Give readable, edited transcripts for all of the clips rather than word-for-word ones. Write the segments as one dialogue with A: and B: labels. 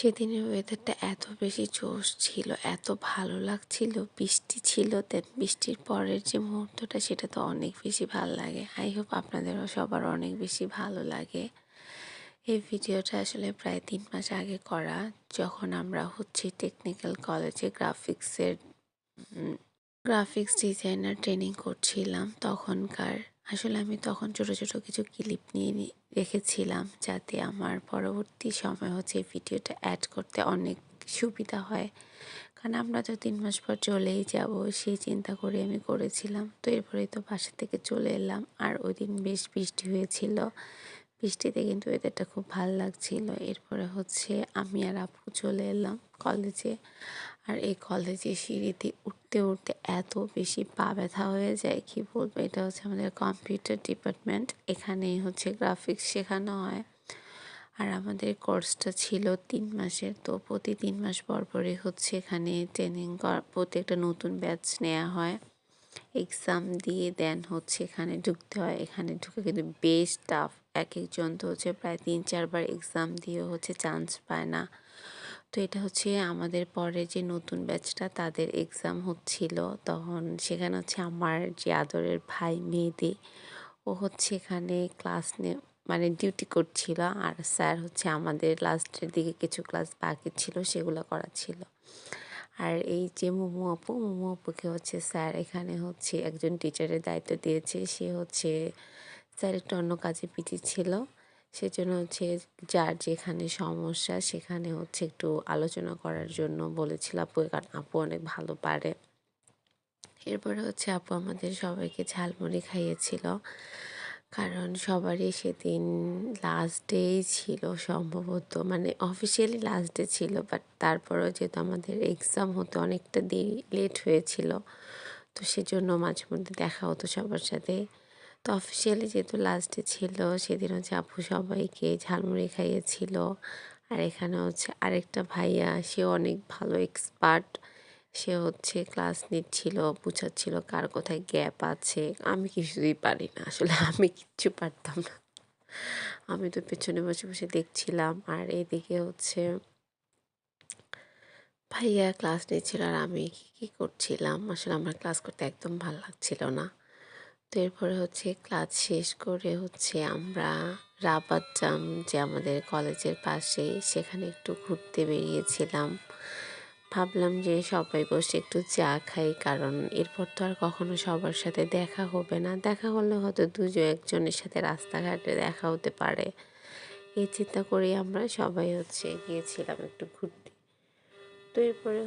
A: সেদিনের ওয়েদারটা এত বেশি জোশ ছিল, এত ভালো লাগছিল। বৃষ্টি ছিল, দেন বৃষ্টির পরের যে মুহূর্তটা সেটা তো অনেক বেশি ভালো লাগে। আই হোপ আপনাদেরও সবার অনেক বেশি ভালো লাগে। এই ভিডিওটা আসলে প্রায় 3 মাস আগে করা, যখন আমরা টেকনিক্যাল কলেজে গ্রাফিক্স ডিজাইনার ট্রেনিং করছিলাম। তখনকার আসলে আমি তখন ছোট ছোট কিছু ক্লিপ নিয়ে রেখেছিলাম, যাতে আমার পরবর্তী সময় ভিডিওটা অ্যাড করতে অনেক সুবিধা হয়। কারণ আমরা তো 3 মাস পর চলেই যাব, সেই চিন্তা করে আমি করেছিলাম। তো এরপরেই তো বাসা থেকে চলে এলাম, আর ওই দিন বেশ বৃষ্টি হয়েছিল। বৃষ্টিতে কিন্তু ওয়েদারটা খুব ভালো লাগছিল। এরপরে আমি আর আপু চলে এলাম কলেজে। আর এই কলেজে সিঁড়িতে উঠতে উঠতে এত বেশি পা ব্যথা হয়ে যায়, কি বলবো। এটা আমাদের কম্পিউটার ডিপার্টমেন্ট, এখানেই গ্রাফিক্স শেখানো হয়। আর আমাদের কোর্সটা ছিল 3 মাসের। তো প্রতি 3 মাস পর পরই এখানে ট্রেনিং প্রত্যেকটা নতুন ব্যাচ নেওয়া হয়। এক্সাম দিয়ে দেন এখানে ঢুকতে হয়। এখানে ঢুকে কিন্তু বেশ টাফ। এক একজন তো প্রায় 3-4 বার এক্সাম দিয়েও চান্স পায় না। তো এটা আমাদের পরে যে নতুন ব্যাচটা তাদের এক্সাম হচ্ছিল। তখন সেখানে আমার যে আদরের ভাই মেহেদি, ও এখানে ক্লাস মানে ডিউটি করছিল। আর স্যার আমাদের লাস্টের দিকে কিছু ক্লাস বাকি ছিল, সেগুলো করাচ্ছিল। আর এই যে মোমো আপুকে স্যার এখানে একজন টিচারের দায়িত্ব দিয়েছে। সে স্যার একটু অন্য কাজে বিজি ছিল, সেজন্য যার যেখানে সমস্যা সেখানে একটু আলোচনা করার জন্য বলেছিল আপু, কারণ আপু অনেক ভালো পারে। এরপরে আপু আমাদের সবাইকে ঝালমুড়ি খাইয়েছিল, কারণ সবারই সেদিন লাস্ট ডেই ছিল সম্ভবত, মানে অফিসিয়ালি লাস্ট ডে ছিল, বাট তারপরেও যেহেতু আমাদের এক্সাম হতে অনেকটা দেরি লেট হয়েছিল, তো সেজন্য মাঝে মধ্যে দেখা হতো সবার সাথে। তো অফিসিয়ালি যেহেতু লাস্ট ডে ছিল, সেদিন আপু সবাইকে ঝালমুড়ি খাইয়েছিল। আর এখানে আরেকটা ভাইয়া, সে অনেক ভালো এক্সপার্ট। সে ক্লাস নিচ্ছিল, বুঝাচ্ছিল কার কোথায় গ্যাপ আছে। আমি কিছুই পারি না আসলে, আমি কিচ্ছু পারতাম না। আমি তো পেছনে বসে বসে দেখছিলাম, আর এদিকে ভাইয়া ক্লাস নিচ্ছিল, আর আমি কি করছিলাম আসলে, আমার ক্লাস করতে একদম ভালো লাগছিল না। তো এরপরে ক্লাস শেষ করে আমরা রাবার জাম, যে আমাদের কলেজের পাশে, সেখানে একটু ঘুরতে বেরিয়েছিলাম। ভাবলাম যে সবাই বসে একটু চা খাই, কারণ এরপর তো আর কখনো সবার সাথে দেখা হবে না। দেখা হলে হয়তো একজনের সাথে রাস্তাঘাটে দেখা হতে পারে। এই চিন্তা করেই আমরা সবাই গিয়েছিলাম একটু ঘুরতে। তো এরপরে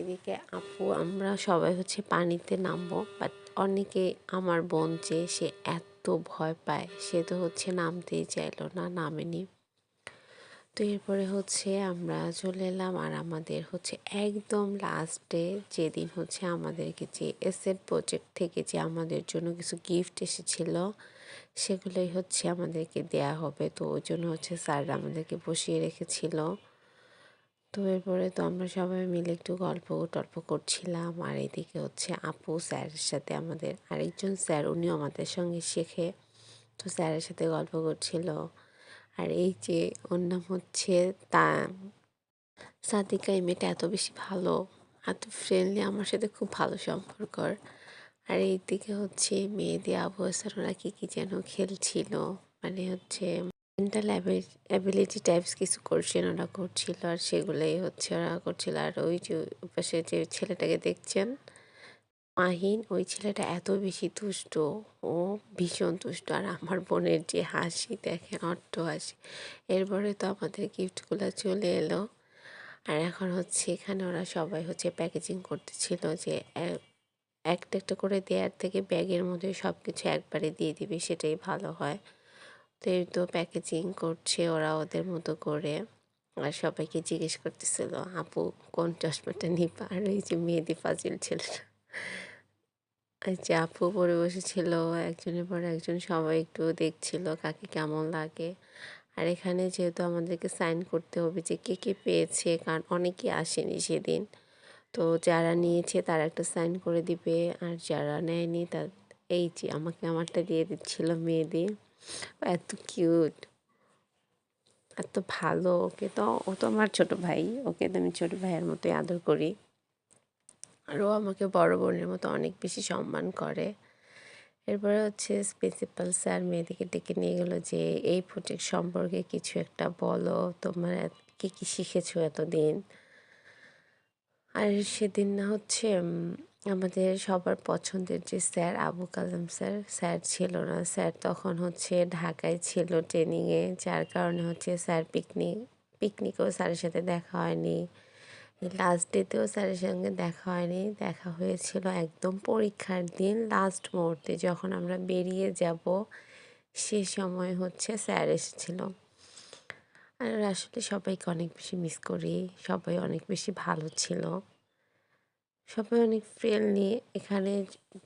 A: এদিকে আপু, আমরা সবাই পানিতে নামবো, বাট অনেকে, আমার বোন সে এত ভয় পায়, সে তো নামতেই চাইলো না, নামেনি। তো এরপরে আমরা চলে এলাম, আর আমাদের একদম লাস্টে, যেদিন আমাদেরকে যে এসএড প্রজেক্ট থেকে যে আমাদের জন্য কিছু গিফট এসেছিল, সেগুলোই আমাদেরকে দেয়া হবে। তো ওই জন্য স্যাররা আমাদেরকে বসিয়ে রেখেছিল। তো এরপরে তো আমরা সবাই মিলে একটু গল্প টল্প করছিলাম। আর এদিকে আপু স্যারের সাথে, আমাদের আরেকজন স্যার, উনিও আমাদের সঙ্গে শেখে, তো স্যারের সাথে গল্প করছিল। আর এই যে ওর নাম তা সাদিকা, এই মেয়েটা এত বেশি ভালো, এত ফ্রেন্ডলি, আমার সাথে খুব ভালো সম্পর্ক। আর এইদিকে মেয়েদের আবু হাসান, ওরা কি যেন খেলছিল, মানে মেন্টাল অ্যাবিলিটি টাইপস কিছু কোশ্চেন ওরা করছিল, আর সেগুলোই ওরা করছিল। আর ওই যে পাশে যে ছেলেটাকে দেখছেন, মাহিন, ওই ছেলেটা এত বেশি দুষ্ট, ও ভীষণ দুষ্ট। আর আমার বোনের যে হাসি দেখেন, অট্ট হাসি। এরপরে তো আমাদের গিফটগুলো চলে এলো, আর এখন এখানে ওরা সবাই প্যাকেজিং করতেছিল, যে একটা একটা করে দেওয়ার থেকে ব্যাগের মধ্যে সব কিছু একবারে দিয়ে দিবে, সেটাই ভালো হয়। তো এই তো প্যাকেজিং করছে ওরা ওদের মতো করে, আর সবাইকে জিজ্ঞেস করতেছিল আপু কোন চশমাটা নিবা। আর এই যে মেহেদি ফাজিল ছেলেটা, এই যে আপু পরে বসেছিল, একজনের পর একজন সবাই একটু দেখছিল কাকে কেমন লাগে। আর এখানে যেহেতু আমাদেরকে সাইন করতে হবে যে কে কে পেয়েছে, কারণ অনেকে আসেনি সেদিন, তো যারা নিয়েছে তারা একটা সাইন করে দিবে, আর যারা নেয়নি তার, এই যে আমাকে আমারটা দিয়ে দিচ্ছিল মেহেদি, এত কিউট, এত ভালো, ও তো আমার ছোট ভাই, ওকে তো আমি ছোট ভাইয়ের মতোই আদর করি। আর ও আমাকে বড় বোনের মতো অনেক বেশি সম্মান করে। এরপরে হচ্ছে প্রিন্সিপাল স্যার মেয়েদিকে ডেকে নিয়ে গেলো যে এই প্রজেক্ট সম্পর্কে কিছু একটা বলো, তোমরা কী কী শিখেছো এতদিন। আর সেদিন না হচ্ছে আমাদের সবার পছন্দের যে স্যার আবু কালাম স্যার ছিল না। স্যার তখন হচ্ছে ঢাকায় ছিল ট্রেনিংয়ে, যার কারণে হচ্ছে স্যার পিকনিকেও স্যারের সাথে দেখা হয়নি। লাস্ট ডেতেও স্যারের সঙ্গে দেখা হয়নি, দেখা হয়েছিল একদম পরীক্ষার দিন লাস্ট মুহূর্তে যখন আমরা বেরিয়ে যাব সে সময় হচ্ছে স্যার এসেছিল। আর আসলে সবাইকে অনেক বেশি মিস করি, সবাই অনেক বেশি ভালো ছিল, সবাই অনেক ফ্রেন্ডলি। এখানে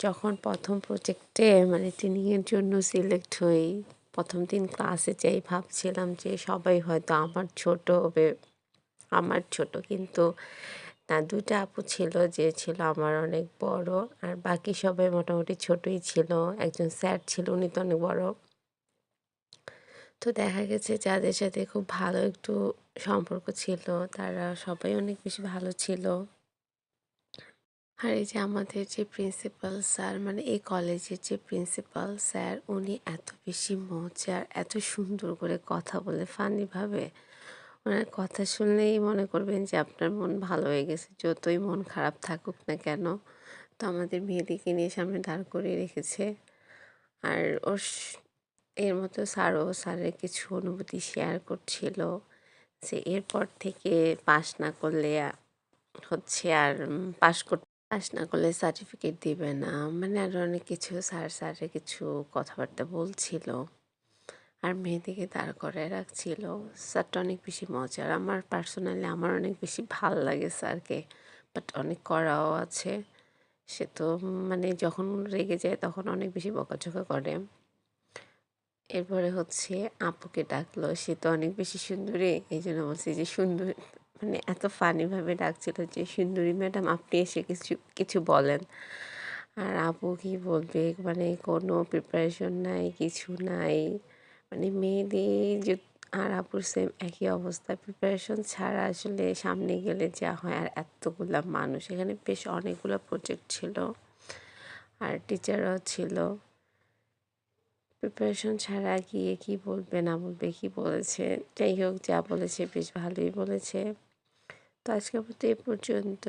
A: যখন প্রথম প্রজেক্টে মানে ট্রেনিংয়ের জন্য সিলেক্ট হই, প্রথম দিন ক্লাসে যাই ভাবছিলাম যে সবাই হয়তো আমার ছোট, কিন্তু না, দুইটা আপু ছিল যে ছিল আমার অনেক বড়, আর বাকি সবাই মোটামুটি ছোটই ছিল। একজন স্যার ছিল, উনি তো অনেক বড়। তো দেখা গেছে যাদের সাথে খুব ভালো একটু সম্পর্ক ছিল তারা সবাই অনেক বেশি ভালো ছিল। আর এই যে আমাদের যে প্রিন্সিপাল স্যার, মানে এই কলেজের যে প্রিন্সিপাল স্যার, উনি এত বেশি মজার, এত সুন্দর করে কথা বলে ফানিভাবে। ওনার কথা শুনলেই মনে করবেন যে আপনার মন ভালো হয়ে গেছে, যতই মন খারাপ থাকুক না কেন। তো আমাদের মেয়েদিকে নিয়ে সামনে দাঁড় করিয়ে রেখেছে। আর এর মতো স্যারের কিছু অনুভূতি শেয়ার করছিল যে এরপর থেকে পাস না করলে হচ্ছে আর পাস না করলে সার্টিফিকেট দিবে না, মানে আরও অনেক কিছু স্যারের কিছু কথাবার্তা বলছিল। আর মেয়েদিকে দাঁড় করায় রাখছিল। স্যারটা অনেক বেশি মজার, আমার পার্সোনালি আমার অনেক বেশি ভাল লাগে স্যারকে। বাট অনেক কড়াও আছে। সে তো মানে যখন রেগে যায় তখন অনেক বেশি বকাঝকা করে। এরপরে হচ্ছে আপুকে ডাকলো, সে তো অনেক বেশি সুন্দরী, এই জন্য বলছি যে সুন্দর, মানে এত ফানিভাবে ডাকছিল যে সুন্দরী ম্যাডাম আপনি এসে কিছু কিছু বলেন। আর আপু কি বলবে, মানে কোনো প্রিপারেশন নাই, কিছু নাই। মানে মেয়েদের আর আপুর সেম একই অবস্থা, প্রিপারেশন ছাড়া আসলে সামনে গেলে যা হয়। আর এতগুলা মানুষ, এখানে বেশ অনেকগুলো প্রজেক্ট ছিল আর টিচাররাও ছিল। প্রিপারেশন ছাড়া গিয়ে কি বলবে না বলবে, কি বলেছে, যাই হোক যা বলেছে বেশ ভালোই বলেছে। তো আজকের মতো এ পর্যন্ত।